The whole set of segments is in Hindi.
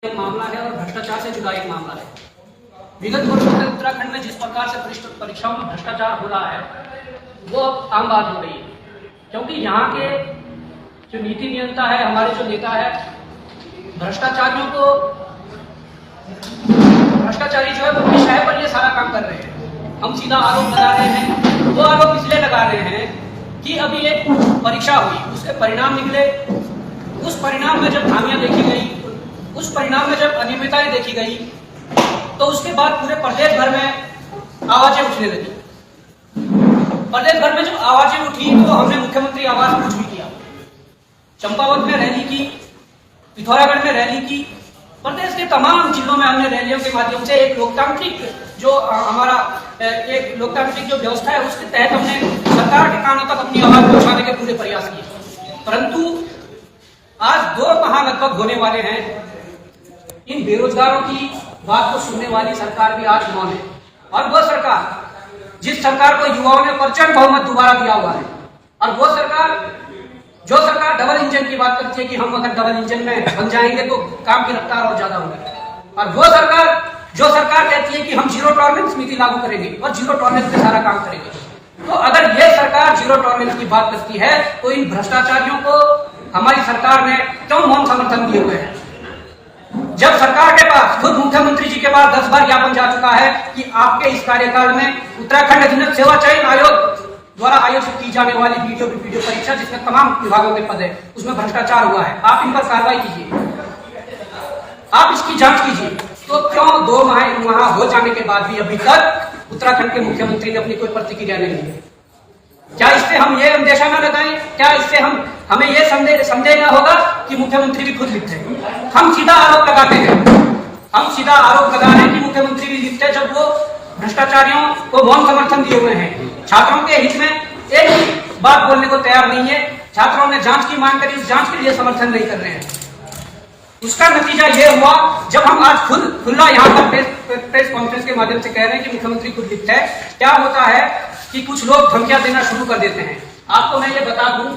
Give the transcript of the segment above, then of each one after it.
एक मामला है और भ्रष्टाचार से जुड़ा एक मामला है। विगत वर्षों में उत्तराखंड में जिस प्रकार से परीक्षाओं में भ्रष्टाचार हो रहा है वो अब आम बात हो रही है, क्योंकि यहाँ के जो नीति नियंता है, हमारे जो नेता है, भ्रष्टाचारियों को भ्रष्टाचारी जो है वो विषय पर ये सारा काम कर रहे हैं। हम सीधा आरोप लगा रहे हैं, वो आरोप इसलिए लगा रहे हैं कि अभी एक परीक्षा हुई, उसके परिणाम निकले, उस परिणाम में जब खामियां देखी गई, उस परिणाम में जब अनियमितताएं देखी गई, तो उसके बाद पूरे प्रदेश भर में आवाजें उठने लगी। प्रदेश भर में जब आवाजें उठी तो हमने मुख्यमंत्री आवास कुछ भी किया, चंपावत में रैली की, पिथौरागढ़ में रैली की, प्रदेश के तमाम जिलों में हमने रैलियों के माध्यम से एक लोकतांत्रिक जो हमारा एक लोकतांत्रिक जो व्यवस्था है उसके तहत हमने सरकार के कानों तक अपनी आवाज पहुंचाने के पूरे प्रयास किए। परंतु आज 2 माह लगभग होने वाले हैं, इन बेरोजगारों की बात को सुनने वाली सरकार भी आज मौन है। और वो सरकार, जिस सरकार को युवाओं ने प्रचंड बहुमत दोबारा दिया हुआ है, और वो सरकार जो सरकार डबल इंजन की बात करती है कि हम अगर डबल इंजन में बन जाएंगे तो काम की रफ्तार और ज्यादा होगी, और वो सरकार जो सरकार कहती है कि हम जीरो टॉलरेंस नीति लागू करेंगे और जीरो टॉलरेंस पे सारा काम करेंगे। तो अगर ये सरकार जीरो टॉलरेंस की बात करती है तो इन भ्रष्टाचारियों को हमारी सरकार ने क्यों मौन समर्थन दिए हुए हैं, जब सरकार के पास, खुद मुख्यमंत्री जी के पास 10 बार ज्ञापन जा चुका है कि आपके इस कार्यकाल में उत्तराखंड अधीनस्थ सेवा चयन आयोग द्वारा आयोजित की जाने वाली वीडियो परीक्षा, जिसमें तमाम विभागों के पद है, उसमें भ्रष्टाचार हुआ है, आप इन पर कार्रवाई कीजिए, आप इसकी जांच कीजिए। तो क्यों 2 माह हो जाने के बाद भी अभी तक उत्तराखंड के मुख्यमंत्री ने अपनी कोई प्रतिक्रिया नहीं दी? क्या इससे हम ये अंदेशा न लगाएं, क्या इससे हमें ये संदेह न होगा कि मुख्यमंत्री भी खुद लिखते हैं? हम सीधा आरोप लगाते हैं, हम सीधा आरोप लगा रहे हैं कि मुख्यमंत्री भी लिखते हैं जब वो भ्रष्टाचारियों को मौन समर्थन दिए हुए हैं। छात्रों के हित में एक भी बात बोलने को तैयार नहीं है। छात्रों ने जांच की मांग करी, उस जांच के लिए समर्थन नहीं कर रहे हैं। उसका नतीजा ये हुआ जब हम आज खुला यहाँ पर प्रेस कॉन्फ्रेंस के माध्यम से कह रहे हैं कि मुख्यमंत्री खुद लिखते हैं, क्या होता है कि कुछ लोग धमकियां देना शुरू कर देते हैं। आपको मैं ये बता दूं,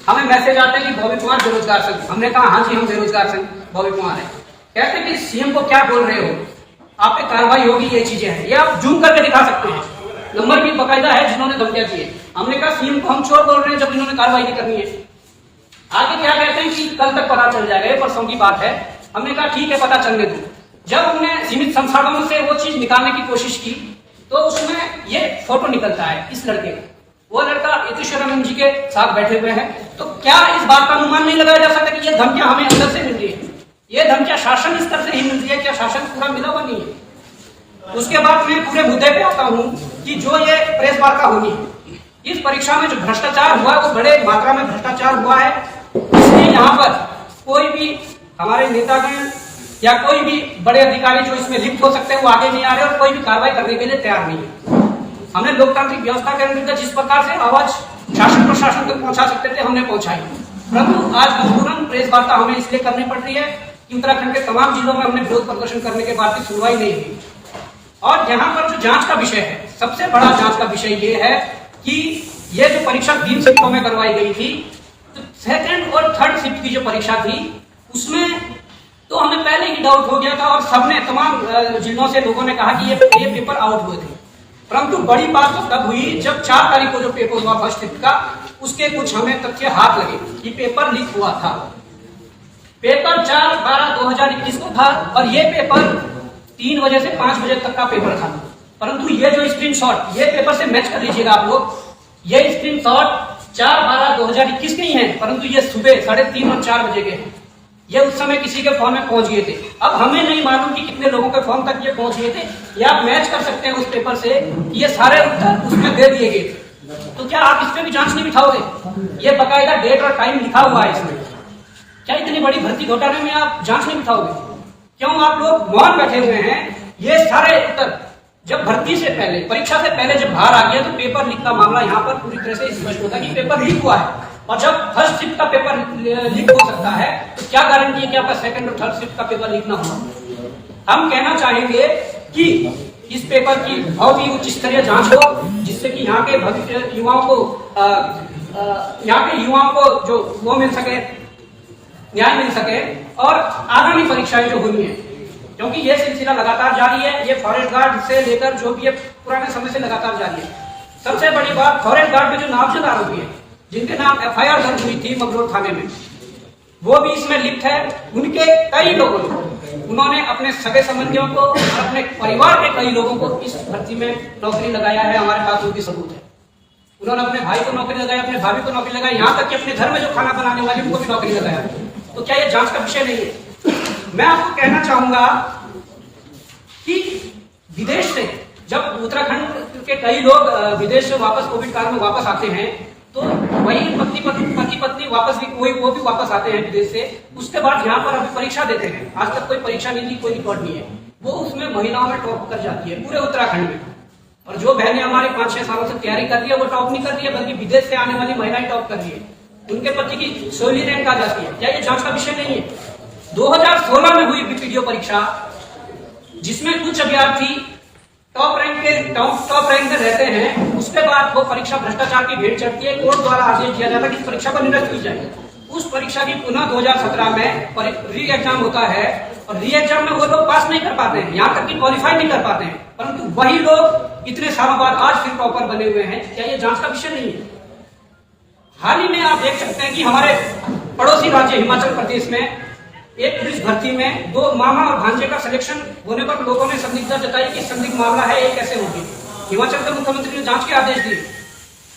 हमें मैसेज आते हैं कि बॉबी कुमार बेरोजगार संघ। हमने कहा हाँ जी, हम बेरोजगार संघ बॉबी कुमार है। कहते हैं कि सीएम को क्या बोल रहे हो, आप पे कार्रवाई होगी, ये चीजें हैं, ये आप जूम करके दिखा सकते हैं, नंबर भी बकायदा है जिन्होंने धमकियां दी है। हमने कहा सीएम को हम चोर बोल रहे हैं जब इन्होंने कार्रवाई नहीं करनी है। आगे क्या कहते हैं कि कल तक पता चल जाएगा, ये परसों की बात है। हमने कहा ठीक है, पता चलने दो। जब हमने सीमित संसाधनों से वो चीज निकालने की कोशिश की तो उसमें ये फोटो निकलता है इस लड़के का, वो लड़का यतीश्वरानंद जी के साथ बैठे हुए हैं। तो क्या इस बात का अनुमान नहीं लगाया जा सकता कि ये धमकियां हमें अंदर से मिल रही है, ये धमकियां शासन स्तर से ही मिल रही है, क्या शासन पूरा मिला हुआ नहीं है? उसके बाद मैं पूरे मुद्दे पे आता हूँ कि जो ये प्रेस वार्ता होनी है, इस परीक्षा में जो भ्रष्टाचार हुआ है वो बड़े मात्रा में भ्रष्टाचार हुआ है, इसलिए यहाँ पर कोई भी हमारे नेतागण या कोई भी बड़े अधिकारी जो इसमें लिप्त हो सकते हैं वो आगे नहीं आ रहे और कोई भी कार्रवाई करने के लिए तैयार नहीं है। हमने लोकतांत्रिक व्यवस्था के अंतर्गत जिस प्रकार से आवाज शासन प्रशासन तक पहुंचा सकते थे हमने पहुंचाई, परंतु आज मजबूरन प्रेस वार्ता हमें इसलिए करनी पड़ रही है कि उत्तराखंड के तमाम जिलों में हमने विरोध प्रदर्शन करने के बाद भी सुनवाई नहीं हुई। और यहाँ पर जो जांच का विषय है, सबसे बड़ा जांच का विषय ये है कि ये जो परीक्षा 3 शिफ्टों में करवाई गई थी, तो 2nd और 3rd शिफ्ट की जो परीक्षा थी उसमें तो हमें पहले ही डाउट हो गया था और सबने, तमाम जिलों से लोगों ने कहा कि ये पेपर आउट हुए थे। परंतु बड़ी बात तो तब हुई जब 4 तारीख को जो पेपर हुआ फर्स्ट शिफ्ट का, उसके कुछ हमें तथ्य हाथ लगे कि पेपर लीक हुआ था। पेपर 4/12/2021 को था और ये पेपर 3 बजे से 5 बजे तक का पेपर था। परंतु ये जो स्क्रीनशॉट, ये पेपर से मैच कर लीजिएगा आप लोग, ये स्क्रीनशॉट 4/12/2021 के ही हैं, परंतु ये सुबह 3:30 और 4 बजे के हैं। ये उस समय किसी के फोन में पहुंच गए थे। अब हमें नहीं मालूम कि कितने लोगों के फोन तक ये पहुंच गए थे, या आप मैच कर सकते हैं उस पेपर से, ये सारे उत्तर उसमें दे दिए गए थे। तो क्या आप इस पे भी जांच नहीं बिठाओगे? ये बकायदा डेट और टाइम लिखा हुआ है इसमें। क्या इतनी बड़ी भर्ती घोटाले में आप जांच नहीं बिठाओगे? क्यों आप लोग मौन बैठे हुए हैं? ये सारे उत्तर जब भर्ती से पहले, परीक्षा से पहले जब बाहर आ गया तो पेपर लीक का मामला यहाँ पर पूरी तरह से स्पष्ट होता है कि पेपर लीक हुआ है। और जब फर्स्ट शिफ्ट का पेपर लीक हो सकता है तो क्या गारंटी है कि आपका 2nd और 3rd शिफ्ट का पेपर लीक ना हो? हम कहना चाहेंगे कि इस पेपर की बहुत ही उच्च स्तरीय जांच हो, जिससे कि यहाँ के युवाओं को जो वो मिल सके, न्याय मिल सके और आगामी परीक्षाएं जो हुई है, क्योंकि ये सिलसिला लगातार जारी है। ये फॉरेस्ट गार्ड से लेकर जो भी है पुराने समय से लगातार जारी है। सबसे बड़ी बात, फॉरेस्ट गार्ड में जो नामजद आरोपी है जिनके नाम FIR दर्ज हुई थी मगरूर थाने में, वो भी इसमें लिप्त है। उनके कई लोगों ने, उन्होंने अपने सगे संबंधियों को और अपने परिवार के कई लोगों को इस भर्ती में नौकरी लगाया है। हमारे पास उनकी सबूत है। उन्होंने अपने भाई को नौकरी लगाई, अपने भाभी को नौकरी लगाई, यहाँ तक कि अपने घर में जो खाना बनाने वाली उनको भी नौकरी लगाया। तो क्या ये जांच का विषय नहीं है? मैं आपको कहना चाहूंगा कि विदेश से जब उत्तराखंड के कई लोग विदेश से वापस कोविड काल में वापस आते हैं, तो वही पति पत्नी वापस भी वो भी वापस आते हैं विदेश से। उसके बाद यहाँ पर अभी परीक्षा देते हैं। आज तक कोई परीक्षा नहीं दी, कोई रिकॉर्ड नहीं है। वो उसमें महिलाओं में टॉप कर जाती है पूरे उत्तराखंड में। और जो बहनें हमारे 5-6 सालों से तैयारी कर रही है वो टॉप नहीं कर रही है, बल्कि विदेश से आने वाली महिलाएं टॉप कर रही है। उनके पति की सोली रैंक आ जाती है। क्या ये जांच का विषय नहीं है? 2016 में हुई बीपीडीओ परीक्षा, जिसमें कुछ अभ्यर्थी टॉप रैंक में रहते हैं, उसके बाद वो परीक्षा भ्रष्टाचार की भेंट चढ़ती है। कोर्ट द्वारा आदेश दिया जाता है कि इस परीक्षा को निरस्त की जाए। उस परीक्षा की पुनः 2017 में री एग्जाम होता है और री एग्जाम में वो लोग पास नहीं कर पाते हैं, यहाँ तक कि क्वालिफाई नहीं कर पाते हैं। परंतु वही लोग इतने सालों बाद आज फिर टॉपर बने हुए हैं। क्या ये जांच का विषय नहीं है? हाल ही में आप देख सकते हैं कि हमारे पड़ोसी राज्य हिमाचल प्रदेश में एक पुलिस भर्ती में 2 मामा और भांजे का सिलेक्शन होने पर लोगों ने संदिग्धता जताई कि संदिग्ध मामला है, ये कैसे होगी। हिमाचल के मुख्यमंत्री ने जांच के आदेश दिए।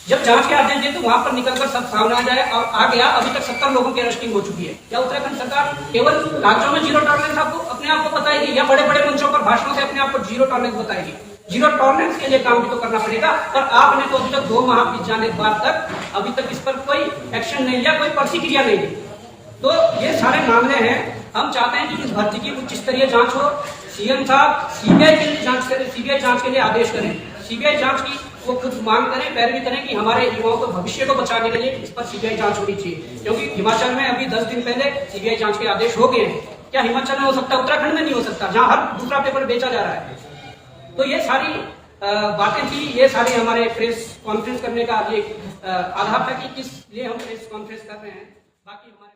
जब जांच के आदेश दिए तो वहां पर निकलकर सब सामने आ जाए और आ गया। अभी तक 70 लोगों की अरेस्टिंग हो चुकी है। क्या उत्तराखंड सरकार केवल राज्यों में जीरो टॉलरेंस आपको अपने आप को बताएगी, या बड़े बड़े मंचों पर भाषणों से अपने आप को जीरो टॉलरेंस बताएगी? जीरो टॉलरेंस के लिए काम भी तो करना पड़ेगा। पर आपने तो अभी तक 2 माह बीत जाने के बाद तक अभी तक इस पर कोई एक्शन नहीं लिया, कोई प्रतिक्रिया नहीं दी। तो ये सारे मामले हैं। हम चाहते हैं कि इस भर्ती की उच्च स्तरीय जांच हो। सीएम साहब सीबीआई के लिए जांच करें, सीबीआई जांच के लिए आदेश करें। सीबीआई जांच की वो खुद मांग करें, पैरवी करें कि हमारे युवाओं को भविष्य को बचाने के लिए इस पर सीबीआई जांच होनी चाहिए। क्योंकि हिमाचल में अभी 10 दिन पहले सीबीआई जांच के आदेश हो गए हैं। क्या हिमाचल में हो सकता है, उत्तराखंड में नहीं हो सकता, जहां हर दूसरा पेपर बेचा जा रहा है? तो ये सारी बातें थी। ये सारे हमारे प्रेस कॉन्फ्रेंस करने का ये आधार था कि किस लिए हम प्रेस कॉन्फ्रेंस कर रहे हैं। बाकी हमारे